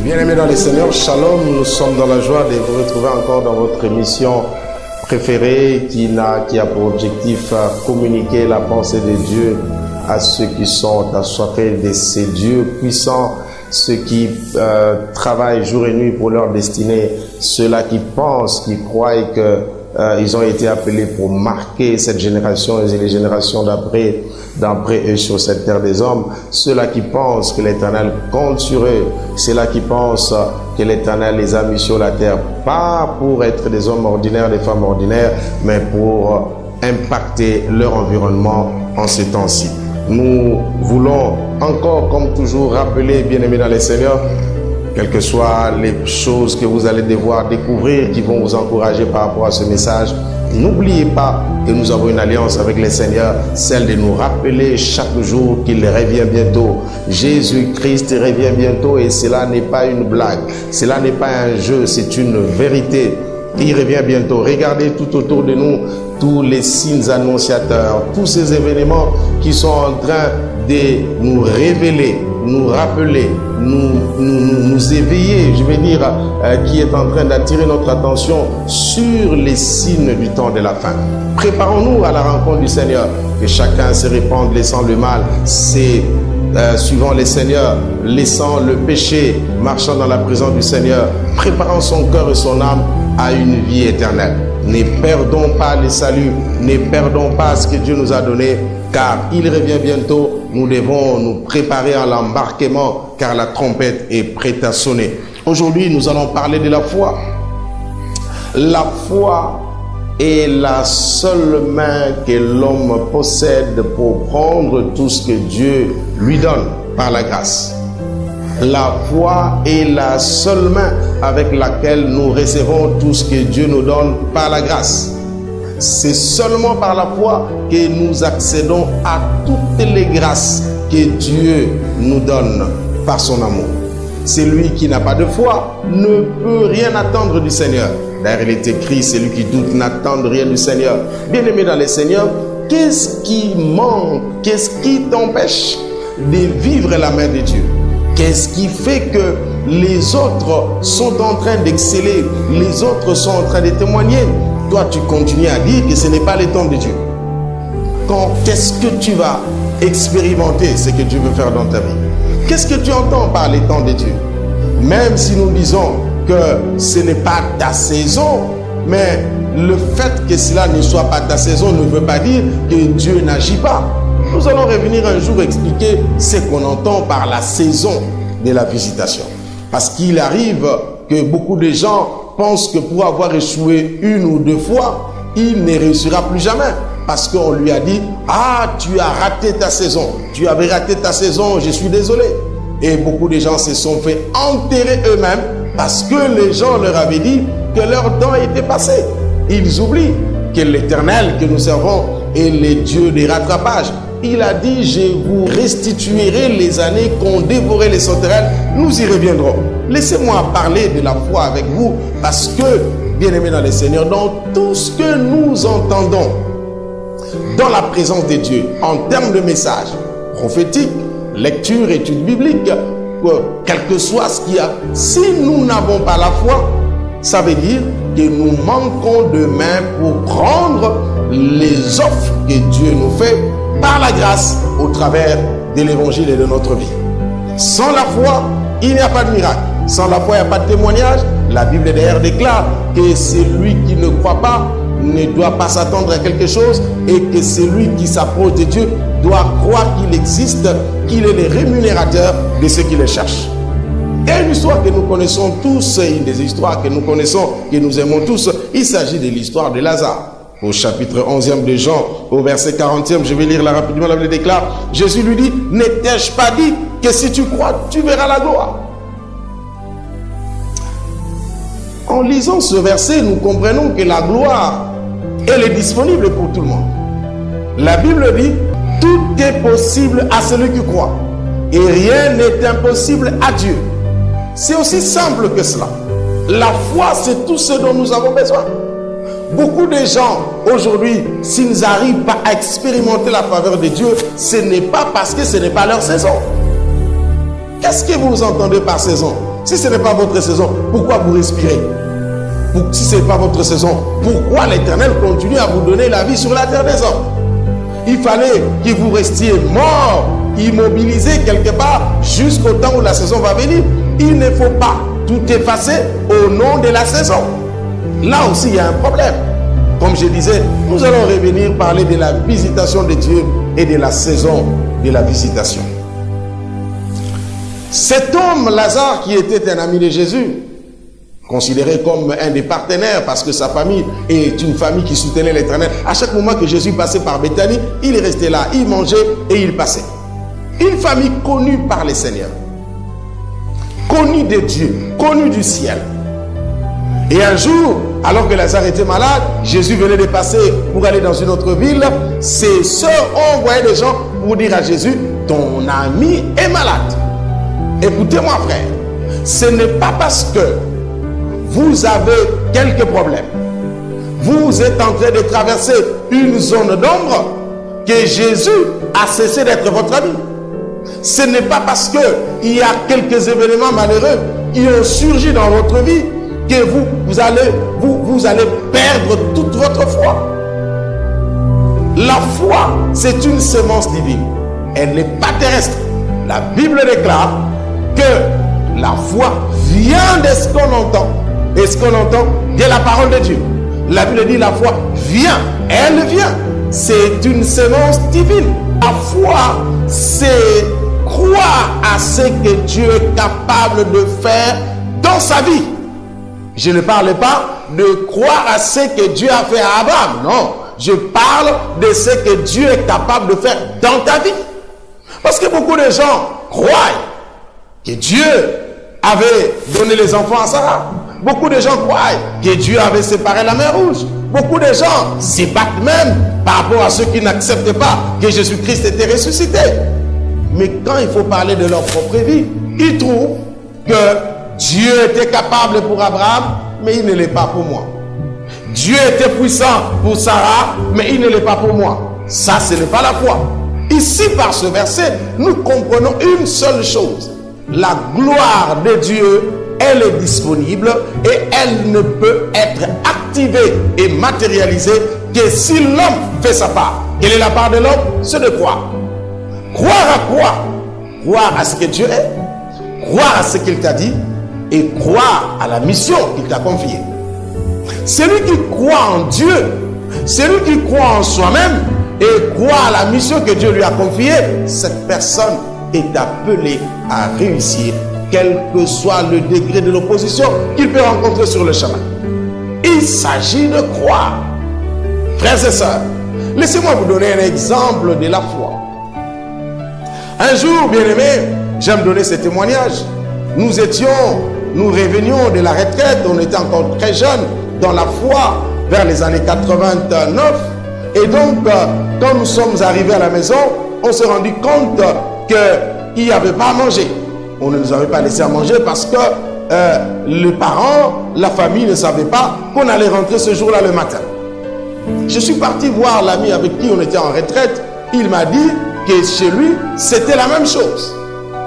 Bien-aimés dans les Seigneurs, Shalom, nous sommes dans la joie de vous retrouver encore dans votre émission préférée qui a pour objectif communiquer la pensée de Dieu à ceux qui sont assoiffés de ces dieux puissants, ceux qui travaillent jour et nuit pour leur destinée, ceux-là qui pensent, qui croient que ils ont été appelés pour marquer cette génération et les générations d'après eux sur cette terre des hommes. Ceux-là qui pensent que l'Éternel compte sur eux, ceux-là qui pensent que l'Éternel les a mis sur la terre, pas pour être des hommes ordinaires, des femmes ordinaires, mais pour impacter leur environnement en ces temps-ci. Nous voulons encore, comme toujours, rappeler, bien-aimés dans les Seigneurs, quelles que soient les choses que vous allez devoir découvrir qui vont vous encourager par rapport à ce message, n'oubliez pas que nous avons une alliance avec le Seigneur, celle de nous rappeler chaque jour qu'il revient bientôt. Jésus-Christ revient bientôt et cela n'est pas une blague, cela n'est pas un jeu, c'est une vérité. Il revient bientôt. Regardez tout autour de nous tous les signes annonciateurs, tous ces événements qui sont en train de nous révéler, nous rappeler, nous éveiller, je veux dire, qui est en train d'attirer notre attention sur les signes du temps de la fin. Préparons-nous à la rencontre du Seigneur, que chacun se répande, laissant le mal, suivant le Seigneur, laissant le péché, marchant dans la présence du Seigneur, préparant son cœur et son âme à une vie éternelle. Ne perdons pas le salut, ne perdons pas ce que Dieu nous a donné, car il revient bientôt. Nous devons nous préparer à l'embarquement, car la trompette est prête à sonner. Aujourd'hui, nous allons parler de la foi. La foi est la seule main que l'homme possède pour prendre tout ce que Dieu lui donne par la grâce. La foi est la seule main avec laquelle nous recevons tout ce que Dieu nous donne par la grâce. C'est seulement par la foi que nous accédons à toutes les grâces que Dieu nous donne par son amour. Celui qui n'a pas de foi ne peut rien attendre du Seigneur. D'ailleurs, il est écrit, celui qui doute n'attend rien du Seigneur. Bien-aimé dans le Seigneur, qu'est-ce qui manque? Qu'est-ce qui t'empêche de vivre la main de Dieu? Qu'est-ce qui fait que les autres sont en train d'exceller, les autres sont en train de témoigner? Toi, tu continues à dire que ce n'est pas le temps de Dieu. Quand est-ce que tu vas expérimenter ce que Dieu veut faire dans ta vie? Qu'est-ce que tu entends par les temps de Dieu? Même si nous disons que ce n'est pas ta saison, mais le fait que cela ne soit pas ta saison ne veut pas dire que Dieu n'agit pas. Nous allons revenir un jour expliquer ce qu'on entend par la saison de la visitation. Parce qu'il arrive que beaucoup de gens pensent que pour avoir échoué une ou deux fois, il ne réussira plus jamais. Parce qu'on lui a dit, ah, tu as raté ta saison. Tu avais raté ta saison, je suis désolé. Et beaucoup de gens se sont fait enterrer eux-mêmes parce que les gens leur avaient dit que leur temps était passé. Ils oublient que l'Éternel que nous servons est le Dieu des rattrapages. Il a dit, je vous restituerai les années qu'ont dévoré les sauterelles, nous y reviendrons. Laissez-moi parler de la foi avec vous, parce que, bien-aimés dans le Seigneur, dans tout ce que nous entendons, dans la présence de Dieu, en termes de messages prophétiques, lecture, études bibliques, quel que soit ce qu'il y a, si nous n'avons pas la foi, ça veut dire que nous manquons de main pour prendre les offres que Dieu nous fait par la grâce au travers de l'évangile et de notre vie. Sans la foi, il n'y a pas de miracle. Sans la foi, il n'y a pas de témoignage. La Bible d'ailleurs déclare que celui qui ne croit pas ne doit pas s'attendre à quelque chose et que celui qui s'approche de Dieu doit croire qu'il existe, qu'il est le rémunérateur de ceux qui le cherchent. Et une histoire que nous connaissons tous, une des histoires que nous connaissons, que nous aimons tous, il s'agit de l'histoire de Lazare. Au chapitre 11e de Jean, au verset 40e, je vais lire là rapidement, la Bible déclare, Jésus lui dit, ne t'ai-je pas dit que si tu crois, tu verras la gloire? En lisant ce verset, nous comprenons que la gloire, elle est disponible pour tout le monde. La Bible dit, tout est possible à celui qui croit. Et rien n'est impossible à Dieu. C'est aussi simple que cela. La foi, c'est tout ce dont nous avons besoin. Beaucoup de gens, aujourd'hui, s'ils n'arrivent pas à expérimenter la faveur de Dieu, ce n'est pas parce que ce n'est pas leur saison. Qu'est-ce que vous entendez par saison? Si ce n'est pas votre saison, pourquoi vous respirez? Si ce n'est pas votre saison, pourquoi l'Éternel continue à vous donner la vie sur la terre des hommes? Il fallait que vous restiez mort, immobilisé quelque part, jusqu'au temps où la saison va venir. Il ne faut pas tout effacer au nom de la saison. Là aussi, il y a un problème. Comme je disais, nous allons revenir parler de la visitation de Dieu et de la saison de la visitation. Cet homme, Lazare, qui était un ami de Jésus, considéré comme un des partenaires parce que sa famille est une famille qui soutenait l'Éternel. À chaque moment que Jésus passait par Béthanie, il restait là, il mangeait et il passait. Une famille connue par le Seigneur, connue de Dieu, connue du ciel. Et un jour, alors que Lazare était malade, Jésus venait de passer pour aller dans une autre ville. Ses sœurs ont envoyé des gens pour dire à Jésus, ton ami est malade. Écoutez-moi frère, ce n'est pas parce que vous avez quelques problèmes, vous êtes en train de traverser une zone d'ombre, que Jésus a cessé d'être votre ami. Ce n'est pas parce qu'il y a quelques événements malheureux qui ont surgi dans votre vie que vous allez perdre toute votre foi. La foi, c'est une semence divine. Elle n'est pas terrestre. La Bible déclare que la foi vient de ce qu'on entend. Et ce qu'on entend de la parole de Dieu. La Bible dit la foi vient, elle vient. C'est une semence divine. La foi, c'est croire à ce que Dieu est capable de faire dans sa vie. Je ne parle pas de croire à ce que Dieu a fait à Abraham. Non, je parle de ce que Dieu est capable de faire dans ta vie. Parce que beaucoup de gens croient que Dieu avait donné les enfants à Sarah. Beaucoup de gens croient que Dieu avait séparé la mer Rouge. Beaucoup de gens se battent même par rapport à ceux qui n'acceptent pas que Jésus-Christ était ressuscité. Mais quand il faut parler de leur propre vie, ils trouvent que Dieu était capable pour Abraham, mais il ne l'est pas pour moi. Dieu était puissant pour Sarah, mais il ne l'est pas pour moi. Ça, ce n'est pas la foi. Ici, par ce verset, nous comprenons une seule chose. La gloire de Dieu, elle est disponible et elle ne peut être activée et matérialisée que si l'homme fait sa part. Quelle est la part de l'homme? C'est de croire. Croire à quoi? Croire à ce que Dieu est, croire à ce qu'il t'a dit et croire à la mission qu'il t'a confiée. Celui qui croit en Dieu, celui qui croit en soi-même et croit à la mission que Dieu lui a confiée, cette personne est appelée à réussir, quel que soit le degré de l'opposition qu'il peut rencontrer sur le chemin. Il s'agit de croire. Frères et sœurs, laissez-moi vous donner un exemple de la foi. Un jour, bien-aimé, j'aime donner ce témoignage. Nous revenions de la retraite, on était encore très jeunes dans la foi, vers les années 89. Et donc, quand nous sommes arrivés à la maison, on s'est rendu compte qu'il n'y avait pas à manger. On ne nous avait pas laissé à manger parce que les parents, la famille ne savaient pas qu'on allait rentrer ce jour-là le matin. Je suis parti voir l'ami avec qui on était en retraite. Il m'a dit que chez lui, c'était la même chose.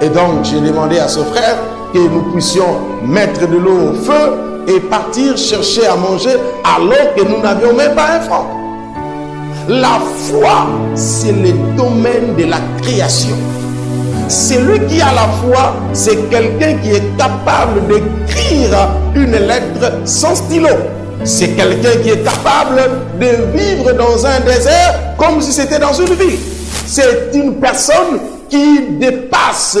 Et donc, j'ai demandé à ce frère que nous puissions mettre de l'eau au feu et partir chercher à manger alors que nous n'avions même pas un franc. La foi, c'est le domaine de la création. Celui qui a la foi, c'est quelqu'un qui est capable d'écrire une lettre sans stylo. C'est quelqu'un qui est capable de vivre dans un désert comme si c'était dans une ville. C'est une personne qui dépasse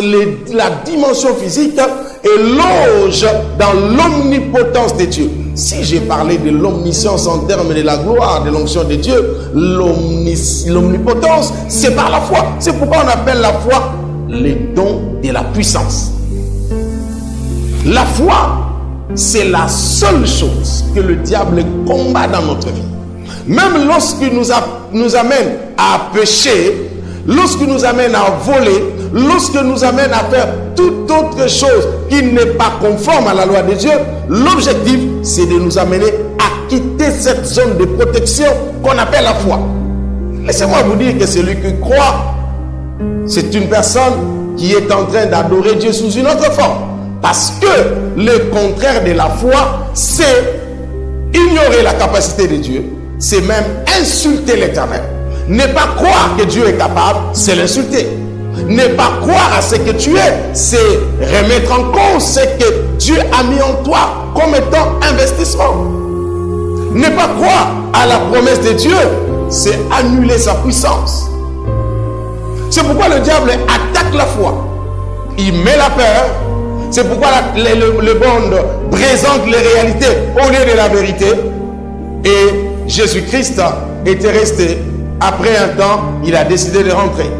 la dimension physique et loge dans l'omnipotence de Dieu. Si j'ai parlé de l'omniscience en termes de la gloire, de l'onction de Dieu, l'omnipotence, c'est par la foi. C'est pourquoi on appelle la foi les dons de la puissance. La foi, c'est la seule chose que le diable combat dans notre vie. Même lorsqu'il nous amène à pécher, lorsqu'il nous amène à voler, lorsqu'il nous amène à faire toute autre chose qui n'est pas conforme à la loi de Dieu, l'objectif, c'est de nous amener à quitter cette zone de protection qu'on appelle la foi. Laissez-moi vous dire que celui qui croit, c'est une personne qui est en train d'adorer Dieu sous une autre forme. Parce que le contraire de la foi, c'est ignorer la capacité de Dieu, c'est même insulter l'Éternel. Ne pas croire que Dieu est capable, c'est l'insulter. Ne pas croire à ce que tu es, c'est remettre en cause ce que Dieu a mis en toi comme étant investissement. Ne pas croire à la promesse de Dieu, c'est annuler sa puissance. C'est pourquoi le diable attaque la foi. Il met la peur. C'est pourquoi le monde présente les réalités au lieu de la vérité. Et Jésus-Christ était resté. Après un temps, il a décidé de rentrer.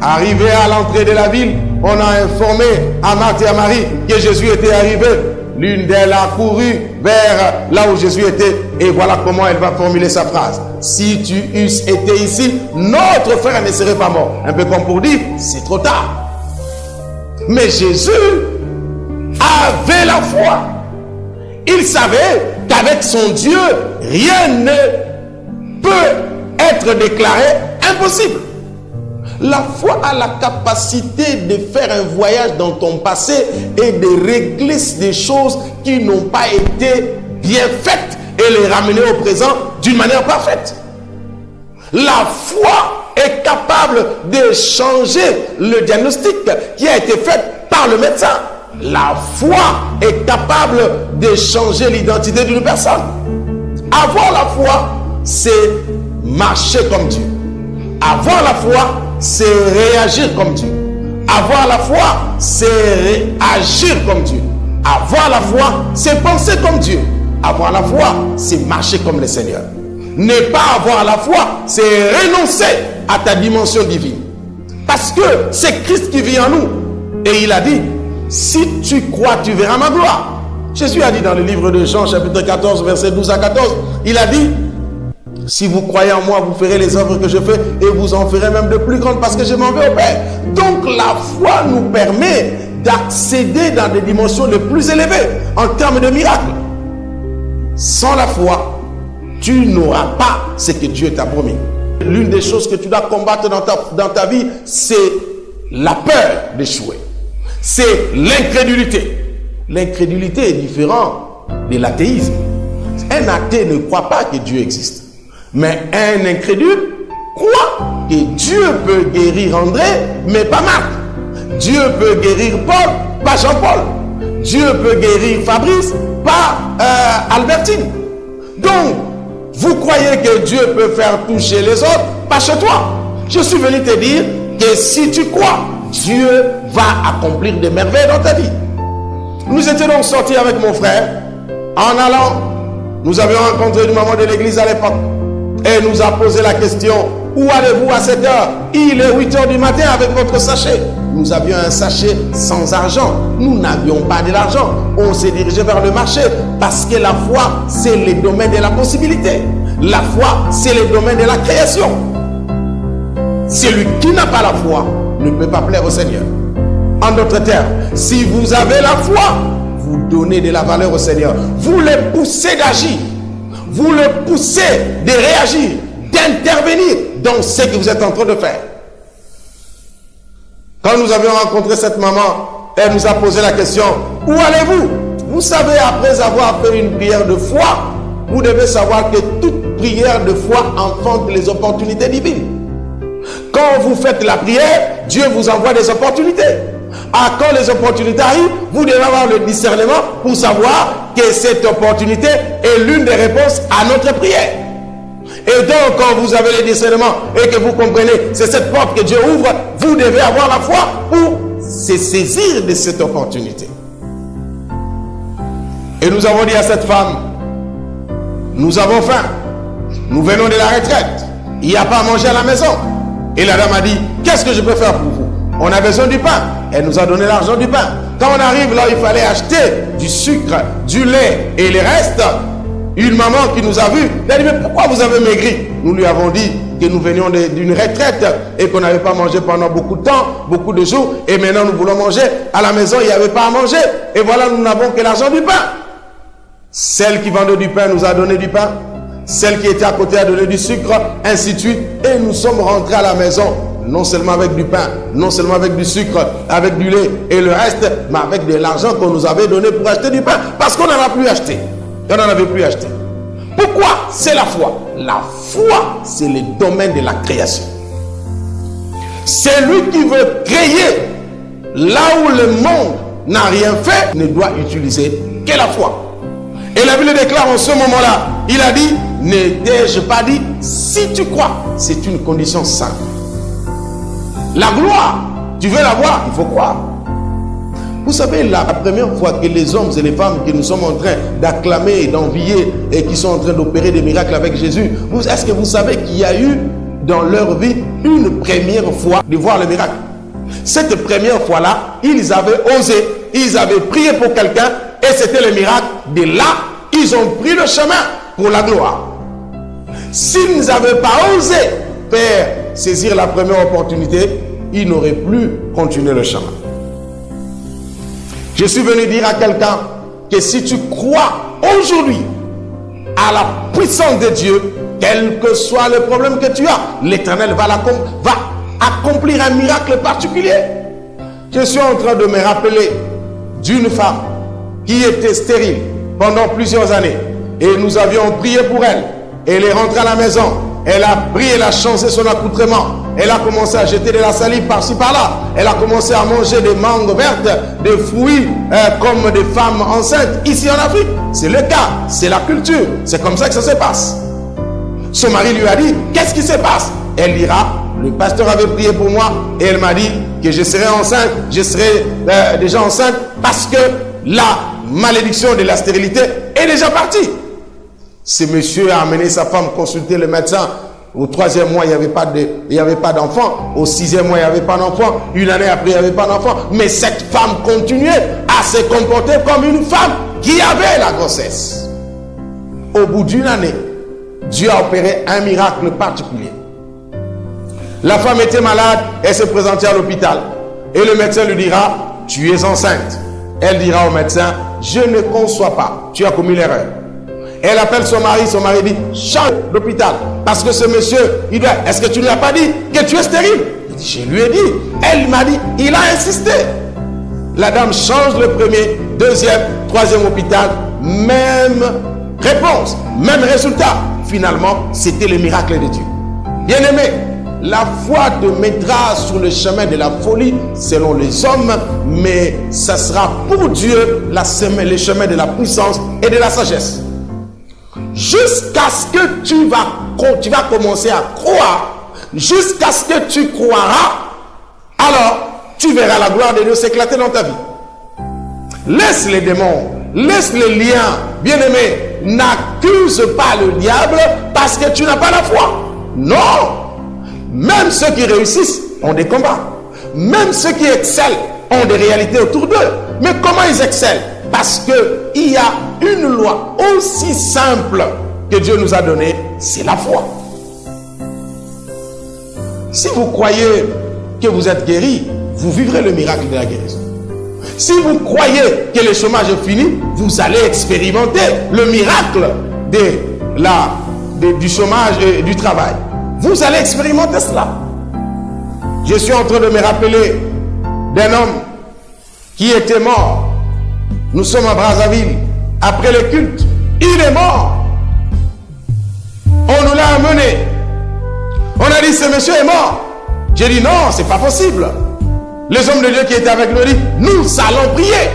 Arrivé à l'entrée de la ville, on a informé à Marthe et à Marie que Jésus était arrivé. L'une d'elles a couru vers là où Jésus était. Et voilà comment elle va formuler sa phrase. Si tu eusses été ici, notre frère ne serait pas mort. Un peu comme pour dire, c'est trop tard. Mais Jésus avait la foi. Il savait qu'avec son Dieu, rien ne peut être déclaré impossible. La foi a la capacité de faire un voyage dans ton passé et de régler des choses qui n'ont pas été bien faites et les ramener au présent d'une manière parfaite. La foi est capable de changer le diagnostic qui a été fait par le médecin. La foi est capable de changer l'identité d'une personne. Avoir la foi, c'est marcher comme Dieu. Avoir la foi, c'est réagir comme Dieu. Avoir la foi, c'est agir comme Dieu. Avoir la foi, c'est penser comme Dieu. Avoir la foi, c'est marcher comme le Seigneur. Ne pas avoir la foi, c'est renoncer à ta dimension divine. Parce que c'est Christ qui vit en nous. Et il a dit, si tu crois, tu verras ma gloire. Jésus a dit dans le livre de Jean, chapitre 14, verset 12 à 14, il a dit, si vous croyez en moi, vous ferez les œuvres que je fais et vous en ferez même de plus grandes parce que je m'en vais au Père. Donc la foi nous permet d'accéder dans des dimensions les plus élevées en termes de miracles. Sans la foi, tu n'auras pas ce que Dieu t'a promis. L'une des choses que tu dois combattre dans ta vie, c'est la peur d'échouer. C'est l'incrédulité. L'incrédulité est différente de l'athéisme. Un athée ne croit pas que Dieu existe. Mais un incrédule croit que Dieu peut guérir André, mais pas Marc. Dieu peut guérir Paul, pas Jean-Paul. Dieu peut guérir Fabrice, pas Albertine. Donc, vous croyez que Dieu peut faire tout chez les autres, pas chez toi. Je suis venu te dire que si tu crois, Dieu va accomplir des merveilles dans ta vie. Nous étions donc sortis avec mon frère. En allant, nous avions rencontré une maman de l'église à l'époque. Elle nous a posé la question, où allez-vous à cette heure? Il est 8 h du matin avec votre sachet. Nous avions un sachet sans argent. Nous n'avions pas de l'argent. On s'est dirigé vers le marché parce que la foi, c'est le domaine de la possibilité. La foi, c'est le domaine de la création. Celui qui n'a pas la foi ne peut pas plaire au Seigneur. En d'autres termes, si vous avez la foi, vous donnez de la valeur au Seigneur. Vous le poussez d'agir. Vous le poussez de réagir, d'intervenir dans ce que vous êtes en train de faire. Quand nous avions rencontré cette maman, elle nous a posé la question, où allez-vous? Vous savez, après avoir fait une prière de foi, vous devez savoir que toute prière de foi enfante les opportunités divines. Quand vous faites la prière, Dieu vous envoie des opportunités. Quand les opportunités arrivent, vous devez avoir le discernement pour savoir que cette opportunité est l'une des réponses à notre prière. Et donc, quand vous avez le discernement et que vous comprenez, c'est cette porte que Dieu ouvre, vous devez avoir la foi pour se saisir de cette opportunité. Et nous avons dit à cette femme, nous avons faim, nous venons de la retraite, il n'y a pas à manger à la maison. Et la dame a dit, qu'est-ce que je peux faire pour vous? On a besoin du pain. Elle nous a donné l'argent du pain. Quand on arrive là, il fallait acheter du sucre, du lait et le reste. Une maman qui nous a vus, elle a dit, mais pourquoi vous avez maigri? Nous lui avons dit que nous venions d'une retraite et qu'on n'avait pas mangé pendant beaucoup de temps, beaucoup de jours. Et maintenant, nous voulons manger. À la maison, il n'y avait pas à manger. Et voilà, nous n'avons que l'argent du pain. Celle qui vendait du pain nous a donné du pain. Celle qui était à côté a donné du sucre, ainsi de suite. Et nous sommes rentrés à la maison. non seulement avec du pain, non seulement avec du sucre, avec du lait et le reste, mais avec de l'argent qu'on nous avait donné pour acheter du pain. Parce qu'on n'en a plus acheté. On n'en avait plus acheté. Pourquoi? C'est la foi. La foi, c'est le domaine de la création. C'est lui qui veut créer là où le monde n'a rien fait, ne doit utiliser que la foi. Et la Bible déclare en ce moment-là, il a dit, n'ai-je pas dit, si tu crois, c'est une condition simple. La gloire, tu veux la voir, il faut croire. Vous savez, la première fois que les hommes et les femmes que nous sommes en train d'acclamer, d'envier et qui sont en train d'opérer des miracles avec Jésus, est-ce que vous savez qu'il y a eu dans leur vie une première fois de voir le miracle? Cette première fois-là, ils avaient osé, ils avaient prié pour quelqu'un et c'était le miracle. De là, ils ont pris le chemin pour la gloire. S'ils n'avaient pas osé faire saisir la première opportunité, ils n'auraient plus continué le chemin. Je suis venu dire à quelqu'un que si tu crois aujourd'hui à la puissance de Dieu, quel que soit le problème que tu as, l'Éternel va accomplir un miracle particulier. Je suis en train de me rappeler d'une femme qui était stérile pendant plusieurs années et nous avions prié pour elle. Elle est rentrée à la maison, elle a pris, elle a changé son accoutrement, elle a commencé à jeter de la salive par-ci par-là, elle a commencé à manger des mangues vertes, des fruits comme des femmes enceintes ici en Afrique. C'est le cas, c'est la culture, c'est comme ça que ça se passe. Son mari lui a dit, qu'est-ce qui se passe? Elle dira, le pasteur avait prié pour moi et elle m'a dit que je serai enceinte, je serai déjà enceinte parce que la malédiction de la stérilité est déjà partie. Ce monsieur a amené sa femme consulter le médecin. Au 3e mois, il n'y avait pas d'enfant. Au 6e mois, il n'y avait pas d'enfant. Une année après, il n'y avait pas d'enfant. Mais cette femme continuait à se comporter comme une femme qui avait la grossesse. Au bout d'une année, Dieu a opéré un miracle particulier. La femme était malade, elle s'est présentée à l'hôpital. Et le médecin lui dira, tu es enceinte. Elle dira au médecin, je ne conçois pas, tu as commis l'erreur. Elle appelle son mari dit, change d'hôpital. Parce que ce monsieur, il dit, est-ce que tu ne lui as pas dit que tu es stérile? Il dit, je lui ai dit. Elle m'a dit, il a insisté. La dame change le premier, deuxième, troisième hôpital, même réponse, même résultat. Finalement, c'était le miracle de Dieu. Bien-aimé, la foi te mettra sur le chemin de la folie selon les hommes, mais ça sera pour Dieu le chemin de la puissance et de la sagesse. Jusqu'à ce que tu vas commencer à croire, jusqu'à ce que tu croiras, alors tu verras la gloire de Dieu s'éclater dans ta vie. Laisse les démons, laisse les liens, bien-aimé, n'accuse pas le diable parce que tu n'as pas la foi. Non! Même ceux qui réussissent ont des combats. Même ceux qui excellent ont des réalités autour d'eux. Mais comment ils excellent? Parce qu'il y a une loi aussi simple que Dieu nous a donnée, c'est la foi. Si vous croyez que vous êtes guéri, vous vivrez le miracle de la guérison. Si vous croyez que le chômage est fini, vous allez expérimenter le miracle du chômage et du travail. Vous allez expérimenter cela. Je suis en train de me rappeler d'un homme qui était mort. Nous sommes à Brazzaville. Après le culte, il est mort. On nous l'a amené. On a dit, ce monsieur est mort. J'ai dit, non, c'est pas possible. Les hommes de Dieu qui étaient avec nous disent, nous allons prier.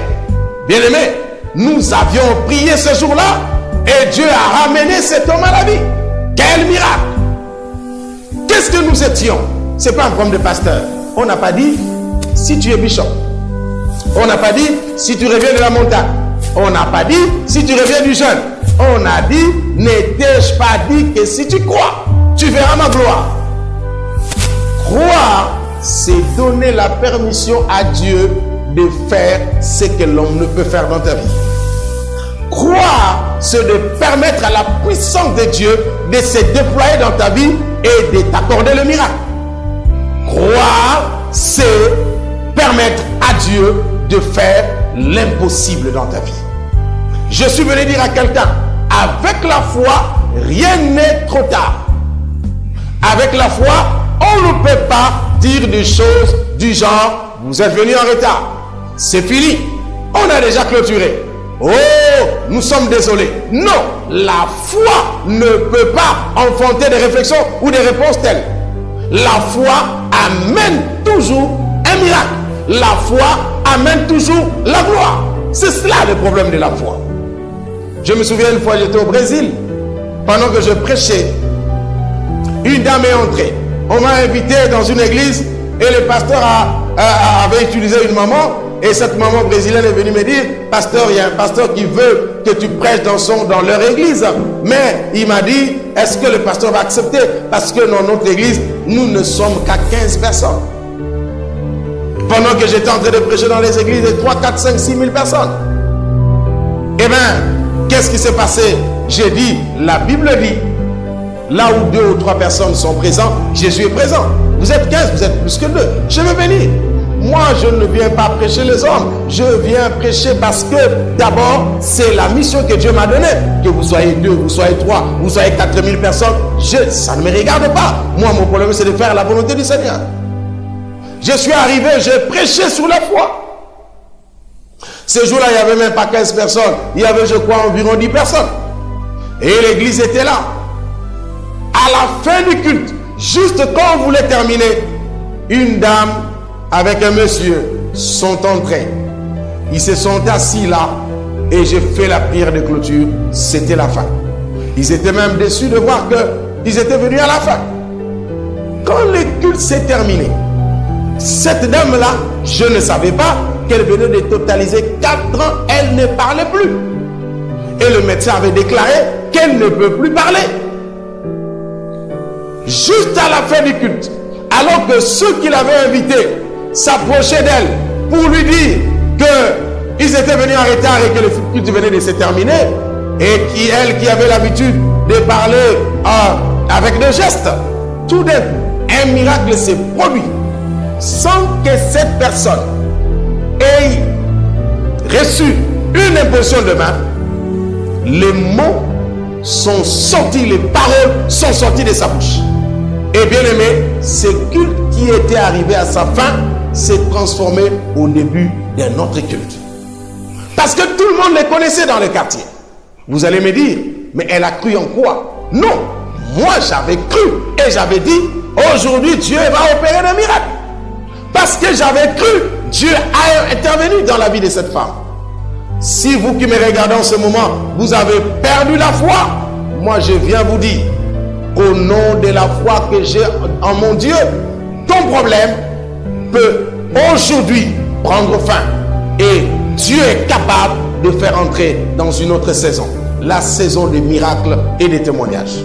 Bien-aimés, nous avions prié ce jour-là et Dieu a ramené cet homme à la vie. Quel miracle! Qu'est-ce que nous étions? Ce n'est pas un problème de pasteur. On n'a pas dit, si tu es bishop. On n'a pas dit, si tu reviens de la montagne. On n'a pas dit, si tu reviens du jeûne. On a dit, n'ai-je pas dit que si tu crois, tu verras ma gloire. Croire, c'est donner la permission à Dieu de faire ce que l'homme ne peut faire dans ta vie. Croire, c'est de permettre à la puissance de Dieu de se déployer dans ta vie et de t'accorder le miracle. Croire, c'est permettre à Dieu de faire l'impossible dans ta vie. Je suis venu dire à quelqu'un, avec la foi, rien n'est trop tard. Avec la foi, on ne peut pas dire des choses du genre, vous êtes venus en retard. C'est fini. On a déjà clôturé. Oh, nous sommes désolés. Non, la foi ne peut pas enfanter des réflexions ou des réponses telles. La foi amène toujours un miracle. La foi amène toujours la gloire. C'est cela le problème de la foi. Je me souviens une fois, j'étais au Brésil. Pendant que je prêchais, une dame est entrée. On m'a invité dans une église et le pasteur avait utilisé une maman. Et cette maman brésilienne est venue me dire, pasteur, il y a un pasteur qui veut que tu prêches dans leur église. Mais il m'a dit, est-ce que le pasteur va accepter? Parce que dans notre église, nous ne sommes qu'à 15 personnes. Pendant que j'étais en train de prêcher dans les églises de 3, 4, 5, 6 000 personnes. Eh bien, qu'est-ce qui s'est passé? J'ai dit, la Bible dit, là où 2 ou 3 personnes sont présentes, Jésus est présent. Vous êtes 15, vous êtes plus que 2. Je veux venir. Moi, je ne viens pas prêcher les hommes. Je viens prêcher parce que d'abord, c'est la mission que Dieu m'a donnée. Que vous soyez 2, vous soyez 3, vous soyez 4 000 personnes, ça ne me regarde pas. Moi, mon problème, c'est de faire la volonté du Seigneur. Je suis arrivé, j'ai prêché sur la foi. Ce jour-là, il n'y avait même pas 15 personnes. Il y avait, je crois, environ 10 personnes. Et l'église était là. À la fin du culte, juste quand on voulait terminer, une dame avec un monsieur sont entrés. Ils se sont assis là et j'ai fait la prière de clôture. C'était la fin. Ils étaient même déçus de voir qu'ils étaient venus à la fin. Quand le culte s'est terminé, cette dame-là, je ne savais pas qu'elle venait de totaliser 4 ans. Elle ne parlait plus. Et le médecin avait déclaré qu'elle ne peut plus parler. Juste à la fin du culte, alors que ceux qui l'avaient invité s'approchaient d'elle pour lui dire qu'ils étaient venus en retard et que le culte venait de se terminer, et elle qui avait l'habitude de parler avec des gestes, tout d'un coup, un miracle s'est produit sans que cette personne ait reçu une imposition de main. Les mots sont sortis, les paroles sont sorties de sa bouche. Et bien aimé, ce culte qui était arrivé à sa fin s'est transformé au début d'un autre culte. Parce que tout le monde les connaissait dans le quartier. Vous allez me dire, mais elle a cru en quoi? Non, moi j'avais cru et j'avais dit, aujourd'hui Dieu va opérer des miracles. Parce que j'avais cru, Dieu a intervenu dans la vie de cette femme. Si vous qui me regardez en ce moment, vous avez perdu la foi, moi je viens vous dire, au nom de la foi que j'ai en mon Dieu, ton problème peut aujourd'hui prendre fin. Et Dieu est capable de faire entrer dans une autre saison. La saison des miracles et des témoignages.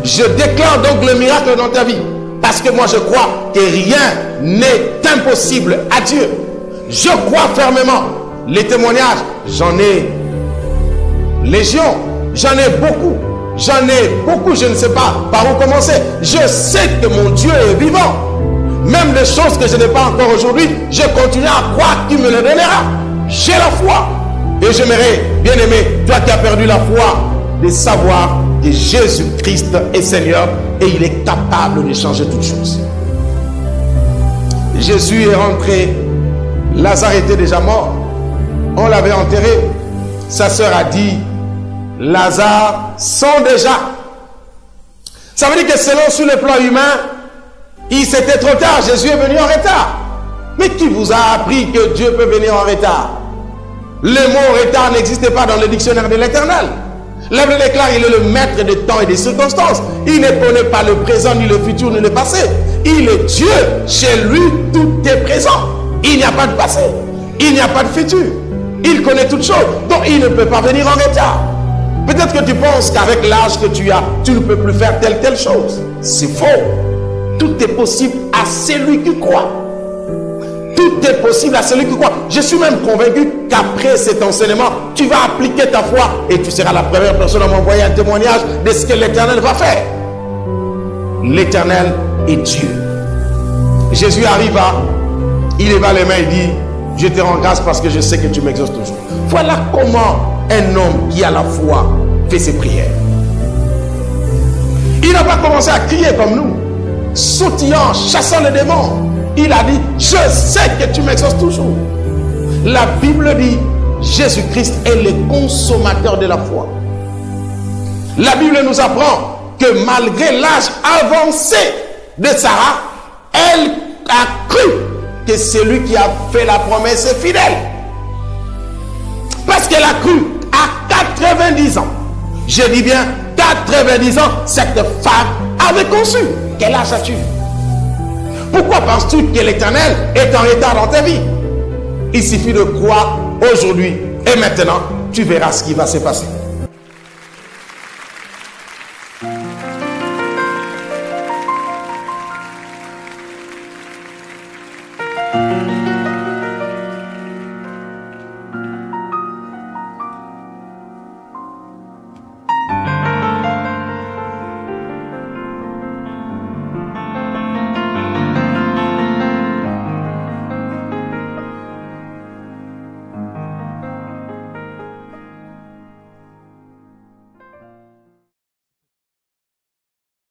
Je déclare donc le miracle dans ta vie. Parce que moi je crois que rien n'est impossible à Dieu. Je crois fermement. Les témoignages, j'en ai légion. J'en ai beaucoup. Je ne sais pas par où commencer. Je sais que mon Dieu est vivant. Même des choses que je n'ai pas encore aujourd'hui, je continue à croire qu'il me les donnera. J'ai la foi. Et j'aimerais, bien aimé, toi qui as perdu la foi, de savoir que Jésus-Christ est Seigneur et il est capable de changer toutes choses. Jésus est rentré, Lazare était déjà mort, on l'avait enterré. Sa sœur a dit, Lazare sent déjà. Ça veut dire que selon sur le plan humain, c'était trop tard, Jésus est venu en retard. Mais qui vous a appris que Dieu peut venir en retard? Le mot retard n'existe pas dans le dictionnaire de l'Éternel. La Bible déclare qu'il est le maître des temps et des circonstances. Il ne connaît pas le présent, ni le futur, ni le passé. Il est Dieu. Chez lui, tout est présent. Il n'y a pas de passé. Il n'y a pas de futur. Il connaît toutes choses. Donc, il ne peut pas venir en retard. Peut-être que tu penses qu'avec l'âge que tu as, tu ne peux plus faire telle chose. C'est faux. Tout est possible à celui qui croit. Tout est possible à celui qui croit. Je suis même convaincu qu'après cet enseignement, tu vas appliquer ta foi et tu seras la première personne à m'envoyer un témoignage de ce que l'Éternel va faire. L'Éternel est Dieu. Jésus arriva, il leva les mains et dit, je te rends grâce parce que je sais que tu m'exauces toujours. Voilà comment un homme qui a la foi fait ses prières. Il n'a pas commencé à crier comme nous, sautillant, chassant les démons. il a dit, je sais que tu m'exauces toujours. La Bible dit, Jésus-Christ est le consommateur de la foi. La Bible nous apprend que malgré l'âge avancé de Sarah, elle a cru que celui qui a fait la promesse est fidèle. Parce qu'elle a cru à 90 ans. Je dis bien 90 ans, cette femme avait conçu. Quel âge as-tu? Pourquoi penses-tu que l'Éternel est en retard dans ta vie? Il suffit de croire aujourd'hui et maintenant, tu verras ce qui va se passer.